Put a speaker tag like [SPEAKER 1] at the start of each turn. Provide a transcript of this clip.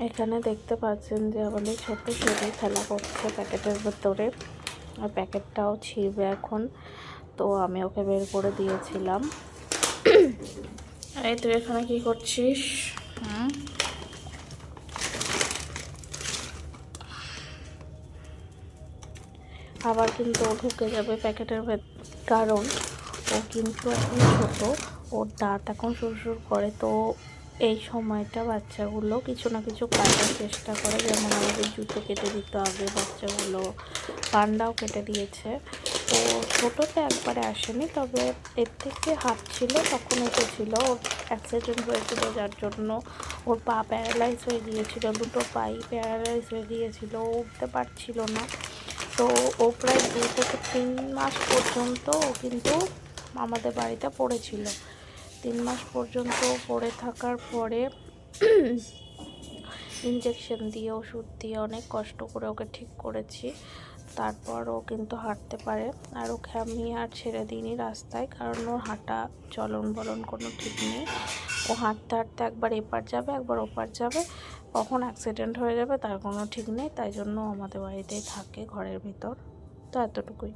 [SPEAKER 1] এখানে দেখতে পাচ্ছেন যে আমাদের ছোট ছেলে খেলা করছে প্যাকেটের ভেতরে, আর প্যাকেটটাও ছিঁড়বে এখন। তো আমি ওকে বের করে দিয়েছিলাম। এই তুই এখানে কি করছিস? আবার কিন্তু ও ঢুকে যাবে প্যাকেটের ভেতর, কারণ ও কিন্তু এখন ছোট, ওর দাঁত এখন সুরসুর করে। তো এই সময়টা বাচ্চাগুলো কিছু না কিছু কাটার চেষ্টা করে, যেমন আমাদের জুতো কেটে দিতে হবে, বাচ্চাগুলো পান্ডাও কেটে দিয়েছে। তো ছোটোতে একবারে আসেনি, তবে এর থেকে হাত ছিল তখন এসেছিলো। ওর অ্যাক্সিডেন্ট হয়েছিল, যার জন্য ওর পা প্যারালাইজ হয়ে গিয়েছিল, দুটো পাই প্যারালাইজ হয়ে গিয়েছিল, ও উঠতে পারছিল না। তো ও প্রায় 2 থেকে 3 মাস পর্যন্ত ও কিন্তু আমাদের বাড়িতে পড়েছিল। 3 মাস পর্যন্ত পড়ে থাকার পরে ইঞ্জেকশন দিয়ে, ওষুধ দিয়ে অনেক কষ্ট করে ওকে ঠিক করেছি। তারপর ও কিন্তু হাঁটতে পারে। আর ওকে আমি আর ছেড়ে দিইনি রাস্তায়, কারণ ওর হাঁটা চলন বলন কোনো ঠিক নেই। ও হাঁটতে হাঁটতে একবার এপার যাবে, একবার ওপার যাবে, কখন অ্যাক্সিডেন্ট হয়ে যাবে তার কোনো ঠিক নেই। তাই জন্য আমাদের বাড়িতেই থাকে, ঘরের ভিতর। তো এতটুকুই।